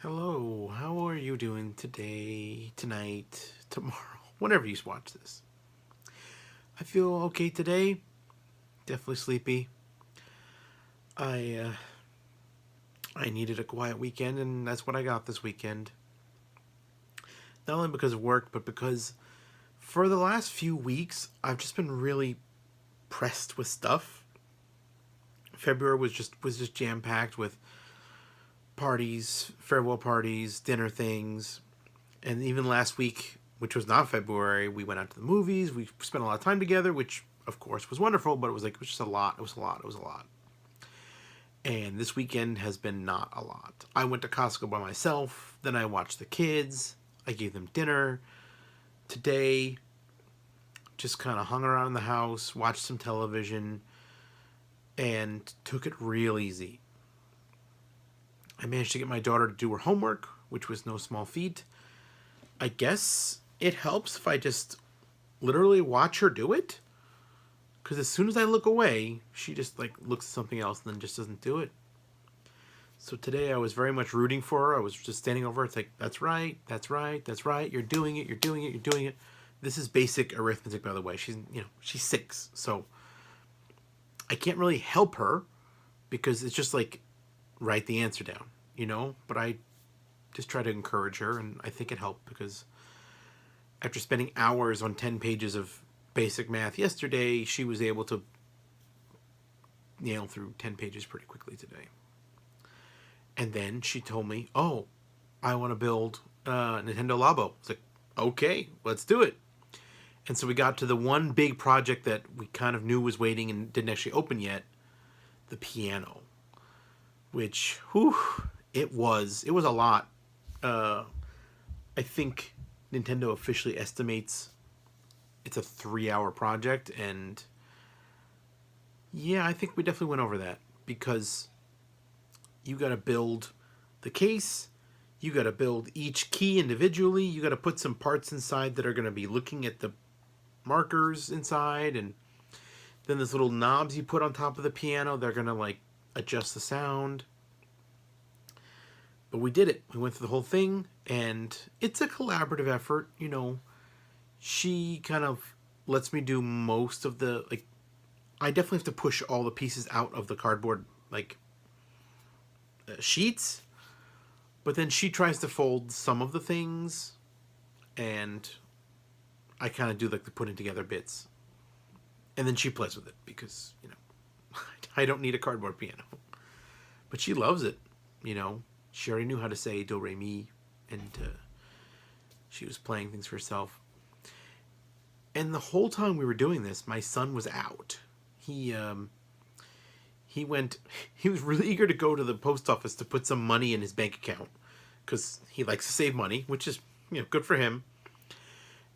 Hello, how are you doing today, tonight, tomorrow, whenever you watch this? I feel okay today. Definitely sleepy. I uh, I needed a quiet weekend, and that's what I got this weekend. Not only because of work, but because for the last few weeks I've just been really pressed with stuff. February was just jam packed with parties, farewell parties, dinner things, and even last week, which was not February, we went out to the movies. We spent a lot of time together, which of course was wonderful, but it was just a lot. It was a lot. It was a lot. And this weekend has been not a lot. I went to Costco by myself. Then I watched the kids. I gave them dinner. Today, just kind of hung around the house, watched some television, and took it real easy. I managed to get my daughter to do her homework, which was no small feat. I guess it helps if I just literally watch her do it. Because as soon as I look away, she just like looks at something else and then just doesn't do it. So today I was very much rooting for her. I was just standing over her. It's like, that's right, that's right, that's right. You're doing it, you're doing it, you're doing it. This is basic arithmetic, by the way. She's 6. So I can't really help her because it's just like, write the answer down. But I just try to encourage her, and I think it helped because after spending hours on 10 pages of basic math yesterday, she was able to nail through 10 pages pretty quickly today. And then she told me, oh, I want to build Nintendo Labo. It's like, okay, let's do it. And so we got to the one big project that we kind of knew was waiting and didn't actually open yet, the piano. Which, whew, it was a lot. I think Nintendo officially estimates it's a 3-hour project, and yeah, I think we definitely went over that because you got to build the case, you got to build each key individually, you got to put some parts inside that are going to be looking at the markers inside, and then there's little knobs you put on top of the piano. They're going to like adjust the sound. But we did it. We went through the whole thing, and it's a collaborative effort. She kind of lets me do most of the, like, I definitely have to push all the pieces out of the cardboard, like, sheets. But then she tries to fold some of the things, and I kind of do, like, the putting together bits. And then she plays with it because, I don't need a cardboard piano. But she loves it. She already knew how to say do, re, mi, and she was playing things for herself. And the whole time we were doing this, my son was out. He was really eager to go to the post office to put some money in his bank account because he likes to save money, which is, good for him.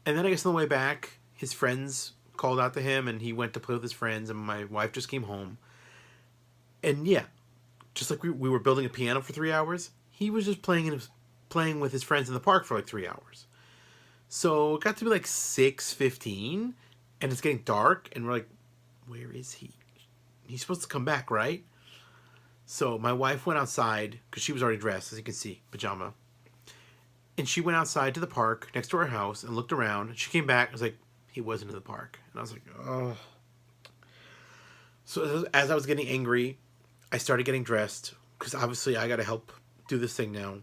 And then I guess on the way back, his friends called out to him, and he went to play with his friends, and my wife just came home. And yeah, just like we were building a piano for 3 hours, he was just playing with his friends in the park for like 3 hours. So it got to be like 6:15, and it's getting dark, and we're like, where is he? He's supposed to come back, right? So my wife went outside, because she was already dressed, as you can see, pajama. And she went outside to the park next to our house and looked around. And she came back and was like, he wasn't in the park. And I was like, oh. So as I was getting angry, I started getting dressed, because obviously I got to help do this thing now.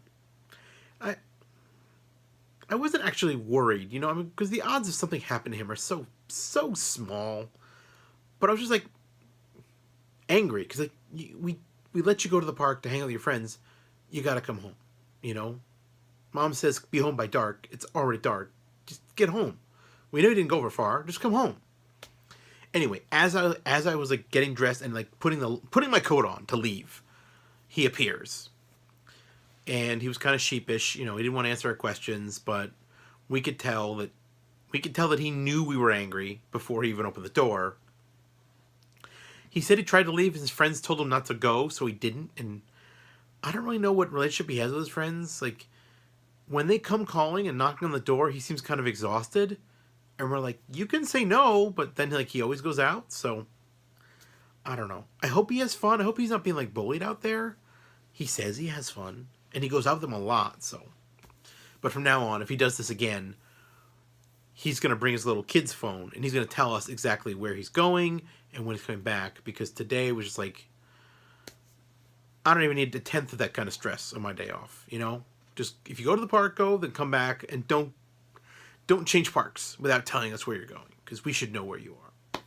I wasn't actually worried, because the odds of something happening to him are so small. But I was just like angry because like we let you go to the park to hang out with your friends. You got to come home. Mom says be home by dark. It's already dark. Just get home. We know you didn't go over far. Just come home. Anyway, as I was like getting dressed and like putting my coat on to leave, he appears. And he was kind of sheepish, he didn't want to answer our questions, but we could tell that he knew we were angry before he even opened the door. He said he tried to leave, his friends told him not to go, so he didn't, and I don't really know what relationship he has with his friends. Like, when they come calling and knocking on the door, he seems kind of exhausted, and we're like, you can say no, but then like he always goes out, so I don't know. I hope he has fun. I hope he's not being like bullied out there. He says he has fun. And he goes out with them a lot, so. But from now on, if he does this again, he's going to bring his little kid's phone, and he's going to tell us exactly where he's going and when he's coming back, because today was just like, I don't even need a tenth of that kind of stress on my day off, you know? Just, if you go to the park, go, then come back, and don't change parks without telling us where you're going, because we should know where you are.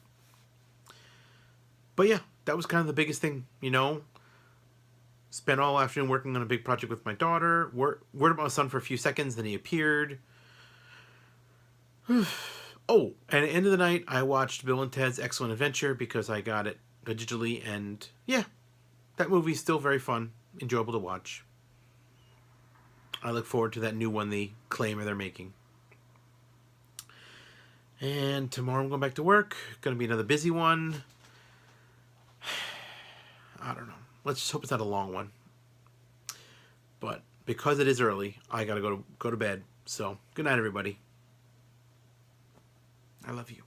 But yeah, that was kind of the biggest thing, you know? Spent all afternoon working on a big project with my daughter. Worried about my son for a few seconds, then he appeared. Oh, and at the end of the night, I watched Bill and Ted's Excellent Adventure because I got it digitally, and yeah, that movie's still very fun, enjoyable to watch. I look forward to that new one they claim they're making. And tomorrow I'm going back to work. Going to be another busy one. I don't know. Let's just hope it's not a long one. But because it is early, I gotta go to bed. So good night, everybody. I love you.